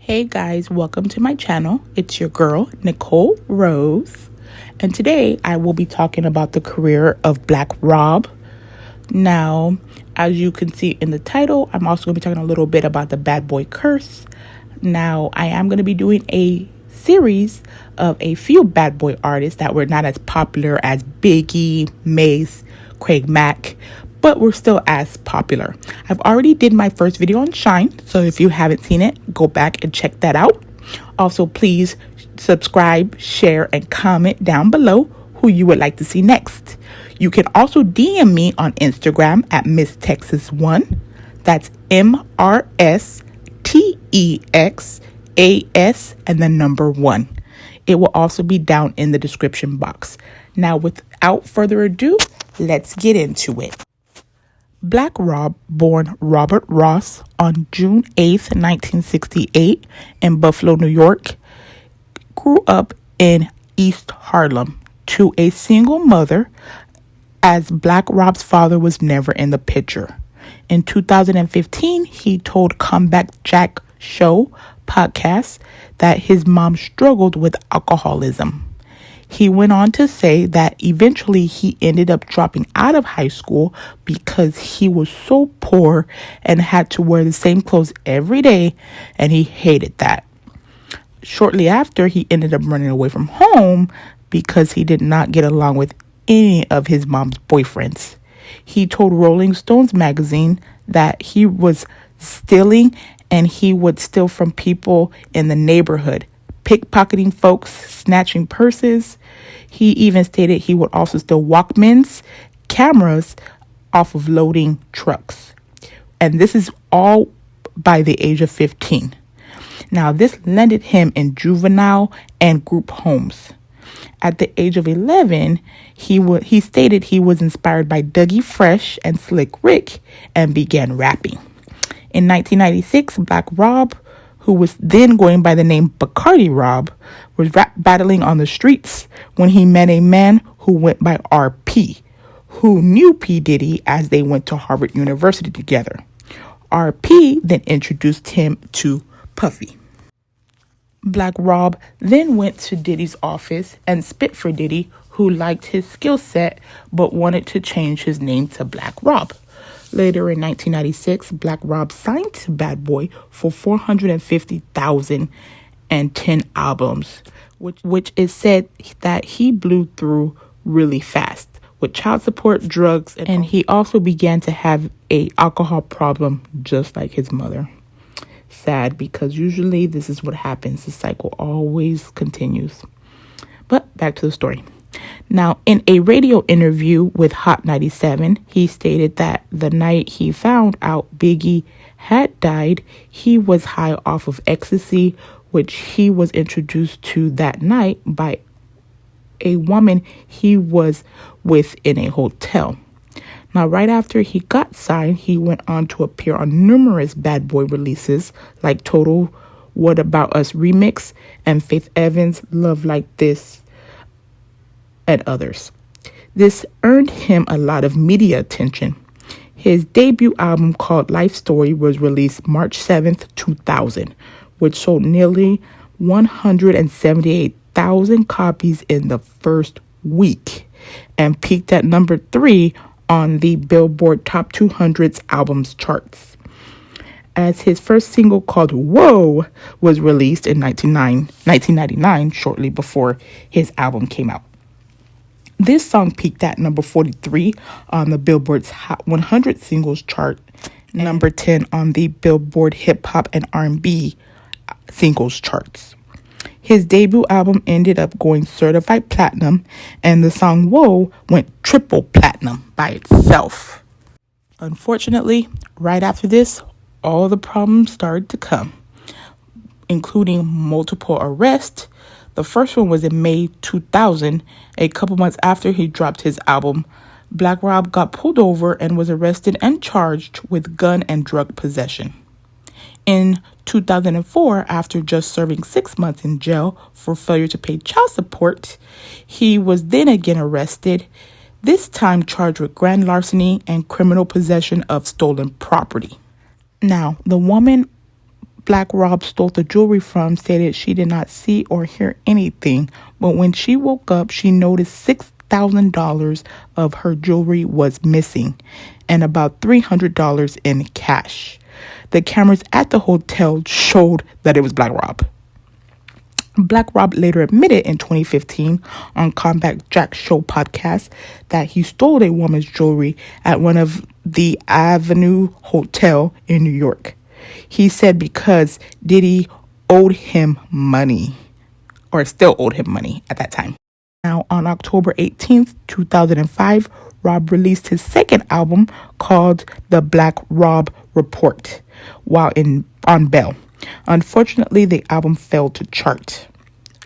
Hey guys, welcome to my channel. It's your girl, Nicole Rose. And today I will be talking about the career of Black Rob. Now, as you can see in the title, I'm also going to be talking a little bit about the Bad Boy Curse. Now, I am going to be doing a series of a few Bad Boy artists that were not as popular as Biggie, Mace, Craig Mack, but were still as popular. I've already did my first video on Shine, so if you haven't seen it, go back and check that out. Also, please subscribe, share, and comment down below who you would like to see next. You can also DM me on Instagram at Miss Texas1. That's MRSTEXAS and the number 1. It will also be down in the description box. Now, without further ado, let's get into it. Black Rob, born Robert Ross on June 8th, 1968 in Buffalo, New York, grew up in East Harlem to a single mother, as Black Rob's father was never in the picture. In 2015, he told Comeback Jack Show podcast that his mom struggled with alcoholism. He went on to say that eventually he ended up dropping out of high school because he was so poor and had to wear the same clothes every day, and he hated that. Shortly after, he ended up running away from home because he did not get along with any of his mom's boyfriends. He told Rolling Stones magazine that he was stealing, and he would steal from people in the neighborhood, pickpocketing folks, snatching purses. He even stated he would also steal Walkmans, cameras off of loading trucks. And this is all by the age of 15. Now, this landed him in juvenile and group homes. At the age of 11, he stated he was inspired by Dougie Fresh and Slick Rick and began rapping. In 1996, Black Rob, who was then going by the name Bacardi Rob, was rap battling on the streets when he met a man who went by RP, who knew P. Diddy as they went to Harvard University together. RP then introduced him to Puffy. Black Rob then went to Diddy's office and spit for Diddy, who liked his skill set but wanted to change his name to Black Rob. Later in 1996, Black Rob signed to Bad Boy for $450,000 and 10 albums, which is said that he blew through really fast with child support, drugs, and he also began to have an alcohol problem just like his mother. Sad, because usually this is what happens. The cycle always continues. But back to the story. Now, in a radio interview with Hot 97, he stated that the night he found out Biggie had died, he was high off of ecstasy, which he was introduced to that night by a woman he was with in a hotel. Now, right after he got signed, he went on to appear on numerous Bad Boy releases like Total, What About Us Remix, and Faith Evans' Love Like This, and others. This earned him a lot of media attention. His debut album called Life Story was released March 7th, 2000, which sold nearly 178,000 copies in the first week and peaked at number 3 on the Billboard Top 200's albums charts. As his first single called Whoa was released in 1999, shortly before his album came out. This song peaked at number 43 on the Billboard's Hot 100 singles chart, number 10 on the Billboard Hip Hop and R&B singles charts. His debut album ended up going certified platinum, and the song Whoa went triple platinum by itself. Unfortunately, right after this, all the problems started to come, including multiple arrests. The first one was in May 2000, a couple months after he dropped his album. Black Rob got pulled over and was arrested and charged with gun and drug possession. In 2004, after just serving 6 months in jail for failure to pay child support, he was then again arrested, this time charged with grand larceny and criminal possession of stolen property. Now, the woman Black Rob stole the jewelry from stated she did not see or hear anything, but when she woke up, she noticed $6,000 of her jewelry was missing and about $300 in cash. The cameras at the hotel showed that it was Black Rob. Black Rob later admitted in 2015 on Combat Jack's show podcast that he stole a woman's jewelry at one of the Avenue Hotel in New York. He said because Diddy owed him money, or still owed him money at that time. Now, on October 18th, 2005, Rob released his second album called The Black Rob Report while on bail. Unfortunately, the album failed to chart.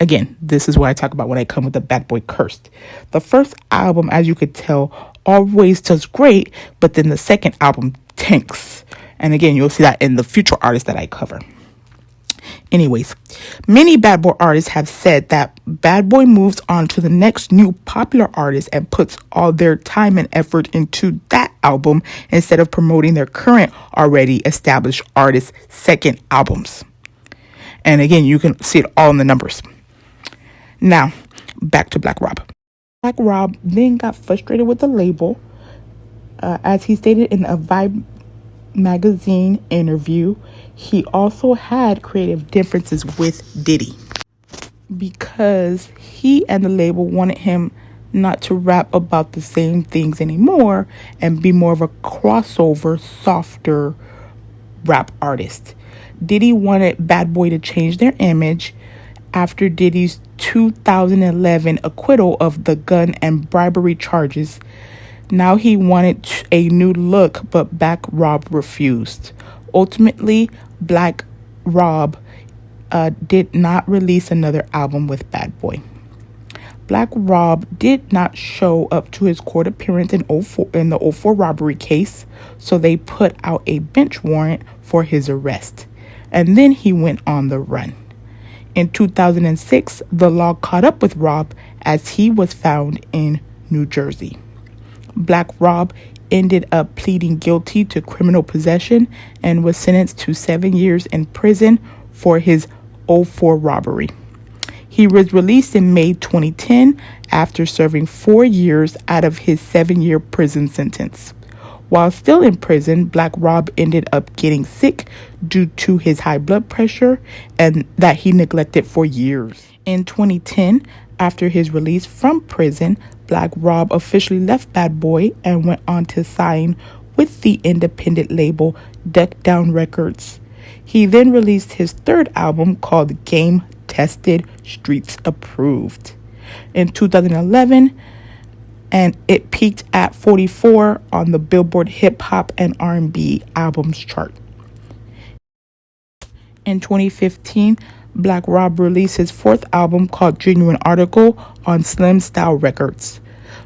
Again, this is what I talk about when I come with the Bad Boy Cursed. The first album, as you could tell, always does great, but then the second album tanks. And again, you'll see that in the future artists that I cover. Anyways, many Bad Boy artists have said that Bad Boy moves on to the next new popular artist and puts all their time and effort into that album instead of promoting their current already established artists' second albums. And again, you can see it all in the numbers. Now, back to Black Rob. Black Rob then got frustrated with the label, as he stated in a Vibe magazine interview. He also had creative differences with Diddy because he and the label wanted him not to rap about the same things anymore and be more of a crossover, softer rap artist. Diddy wanted Bad Boy to change their image after Diddy's 2011 acquittal of the gun and bribery charges. Now he wanted a new look, but Black Rob refused. Ultimately, Black Rob did not release another album with Bad Boy. Black Rob did not show up to his court appearance in the 04 robbery case, so they put out a bench warrant for his arrest. And then he went on the run. In 2006, the law caught up with Rob as he was found in New Jersey. Black Rob ended up pleading guilty to criminal possession and was sentenced to 7 years in prison for his 04 robbery. He was released in May 2010 after serving 4 years out of his 7-year prison sentence. While still in prison, Black Rob ended up getting sick due to his high blood pressure and that he neglected for years. In 2010, after his release from prison, Black Rob officially left Bad Boy and went on to sign with the independent label Deck Down Records. He then released his third album called Game Tested, Streets Approved in 2011, and it peaked at 44 on the Billboard Hip Hop and R&B Albums chart. In 2015, Black Rob released his fourth album called Genuine Article on Slim Style Records.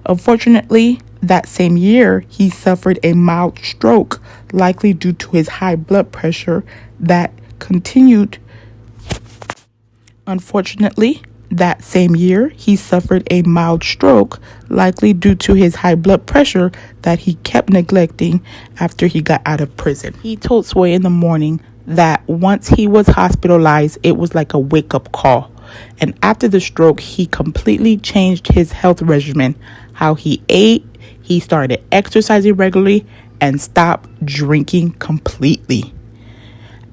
Unfortunately, that same year, he suffered a mild stroke, likely due to his high blood pressure that continued. Unfortunately, that same year, he suffered a mild stroke, likely due to his high blood pressure that he kept neglecting after he got out of prison. He told Sway in the Morning that once he was hospitalized, it was like a wake-up call. And after the stroke, he completely changed his health regimen, how he ate, he started exercising regularly, and stopped drinking completely.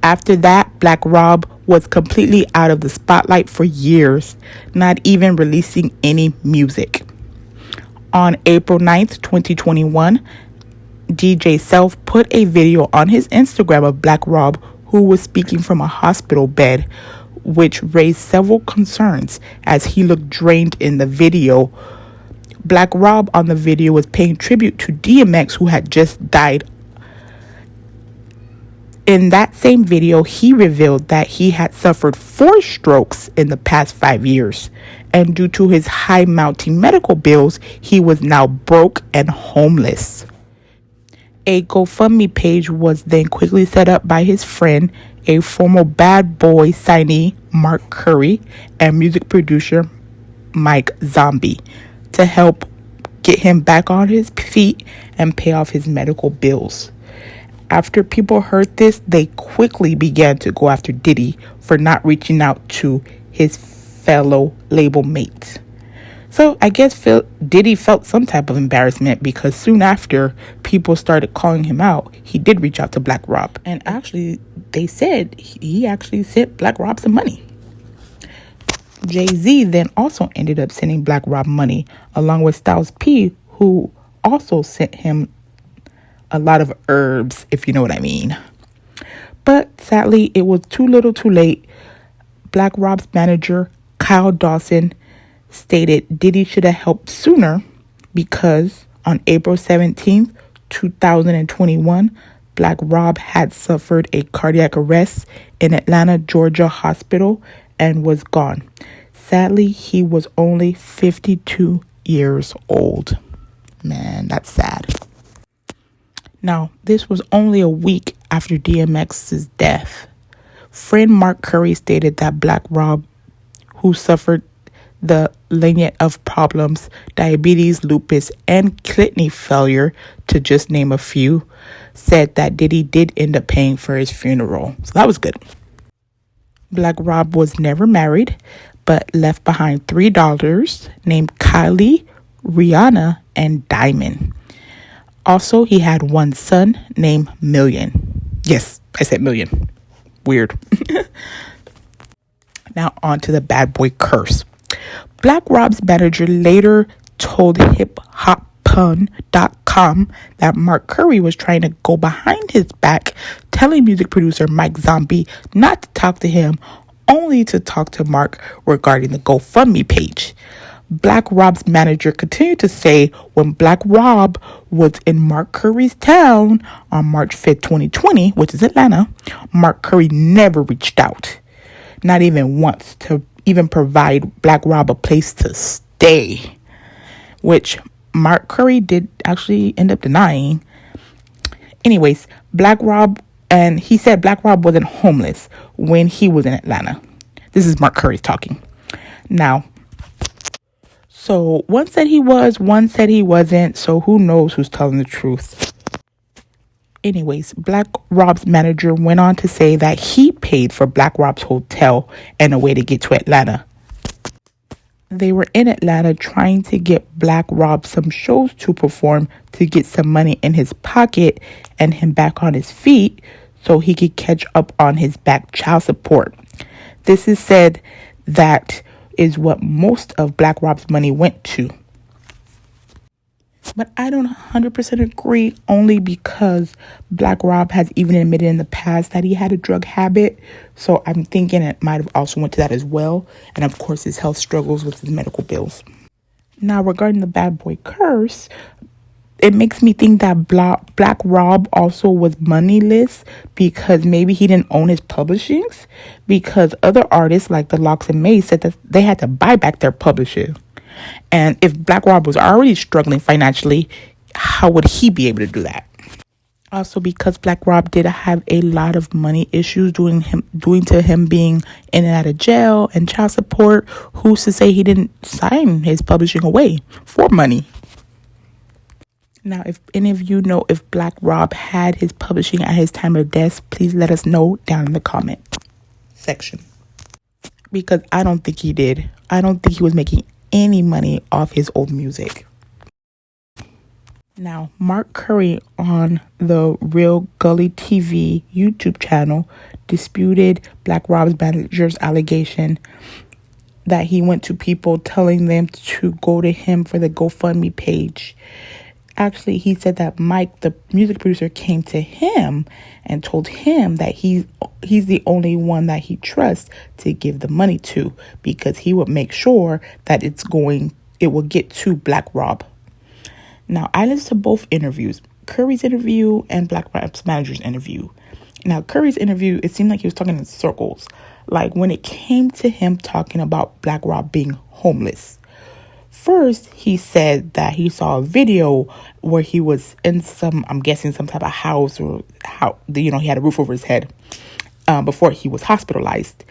After that, Black Rob was completely out of the spotlight for years, not even releasing any music. On April 9th, 2021, DJ Self put a video on his Instagram of Black Rob, who was speaking from a hospital bed, which raised several concerns as he looked drained in the video. Black Rob on the video was paying tribute to DMX, who had just died. In that same video, he revealed that he had suffered 4 strokes in the past 5 years, and due to his high mounting medical bills, he was now broke and homeless. A GoFundMe page was then quickly set up by his friend, a former Bad Boy signee, Mark Curry, and music producer, Mike Zombie, to help get him back on his feet and pay off his medical bills. after people heard this, they quickly began to go after Diddy for not reaching out to his fellow label mates. So I guess Diddy felt some type of embarrassment because soon after people started calling him out, he did reach out to Black Rob. And actually, they said he actually sent Black Rob some money. Jay-Z then also ended up sending Black Rob money, along with Styles P, who also sent him a lot of herbs, if you know what I mean. But sadly, it was too little too late. Black Rob's manager, Kyle Dawson, stated Diddy should have helped sooner because on April 17th, 2021, Black Rob had suffered a cardiac arrest in Atlanta, Georgia hospital and was gone. Sadly, he was only 52 years old. Man, that's sad. Now, this was only a week after DMX's death. Friend Mark Curry stated that Black Rob, who suffered the litany of problems, diabetes, lupus, and kidney failure, to just name a few, said that Diddy did end up paying for his funeral. So that was good. Black Rob was never married, but left behind 3 daughters named Kylie, Rihanna, and Diamond. Also, he had 1 son named Million. Yes, I said Million. Weird. Now on to the Bad Boy curse. Black Rob's manager later told HipHopPun.com that Mark Curry was trying to go behind his back, telling music producer Mike Zombie not to talk to him, only to talk to Mark regarding the GoFundMe page. Black Rob's manager continued to say when Black Rob was in Mark Curry's town on March 5th, 2020, which is Atlanta, Mark Curry never reached out, not even once, to even provide Black Rob a place to stay, which Mark Curry did actually end up denying. Anyways, Black Rob, and he said Black Rob wasn't homeless when he was in Atlanta. This is Mark Curry talking. Now, so one said he was, one said he wasn't, so who knows who's telling the truth. Anyways, Black Rob's manager went on to say that he paid for Black Rob's hotel and a way to get to Atlanta. They were in Atlanta trying to get Black Rob some shows to perform to get some money in his pocket and him back on his feet so he could catch up on his back child support. This is said that is what most of Black Rob's money went to. But I don't 100% agree, only because Black Rob has even admitted in the past that he had a drug habit. So I'm thinking it might have also went to that as well. And of course, his health struggles with his medical bills. Now, regarding the Bad Boy curse, it makes me think that Black Rob also was moneyless because maybe he didn't own his publishings, because other artists like the Locks and Mays said that they had to buy back their publishing. And if Black Rob was already struggling financially, how would he be able to do that? Also, because Black Rob did have a lot of money issues due to him being in and out of jail and child support, who's to say he didn't sign his publishing away for money? Now, if any of you know if Black Rob had his publishing at his time of death, please let us know down in the comment section. Because I don't think he did. I don't think he was making any money off his old music. Now, Mark Curry on the Real Gully TV YouTube channel disputed Black Rob's manager's allegation that he went to people telling them to go to him for the GoFundMe page. Actually, he said that Mike, the music producer, came to him and told him that he's the only one that he trusts to give the money to, because he would make sure that it will get to Black Rob. Now, I listened to both interviews, Curry's interview and Black Rob's manager's interview. Now, Curry's interview, it seemed like he was talking in circles. Like when it came to him talking about Black Rob being homeless. First, he said that he saw a video where he was in I'm guessing some type of house, or he had a roof over his head before he was hospitalized.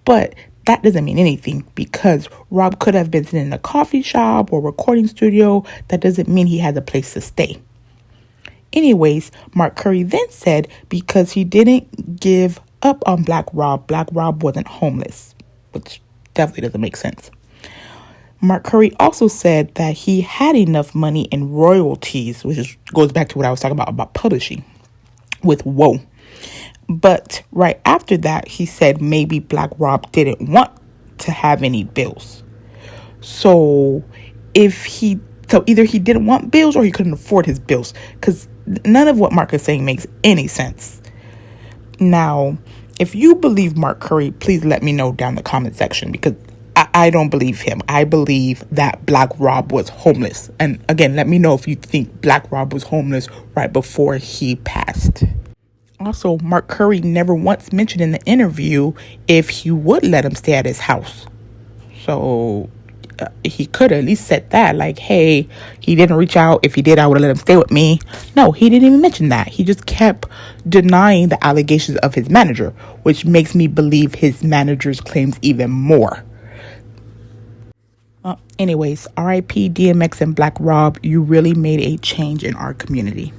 But that doesn't mean anything, because Rob could have been sitting in a coffee shop or recording studio. That doesn't mean he has a place to stay. Anyways, Mark Curry then said because he didn't give up on Black Rob wasn't homeless, which definitely doesn't make sense. Mark Curry also said that he had enough money in royalties, goes back to what I was talking about publishing with Whoa. But right after that, he said maybe Black Rob didn't want to have any bills. So either he didn't want bills or he couldn't afford his bills, because none of what Mark is saying makes any sense. Now, if you believe Mark Curry, please let me know down in the comment section, because I don't believe him. I believe that Black Rob was homeless. And again, let me know if you think Black Rob was homeless right before he passed. Also, Mark Curry never once mentioned in the interview if he would let him stay at his house. So he could at least said that, like, hey, he didn't reach out. If he did, I would have let him stay with me. No, he didn't even mention that. He just kept denying the allegations of his manager, which makes me believe his manager's claims even more. Anyways, R.I.P. DMX and Black Rob, you really made a change in our community.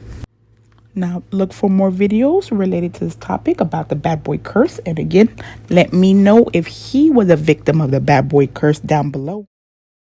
Now, look for more videos related to this topic about the bad boy curse. And again, let me know if he was a victim of the bad boy curse down below.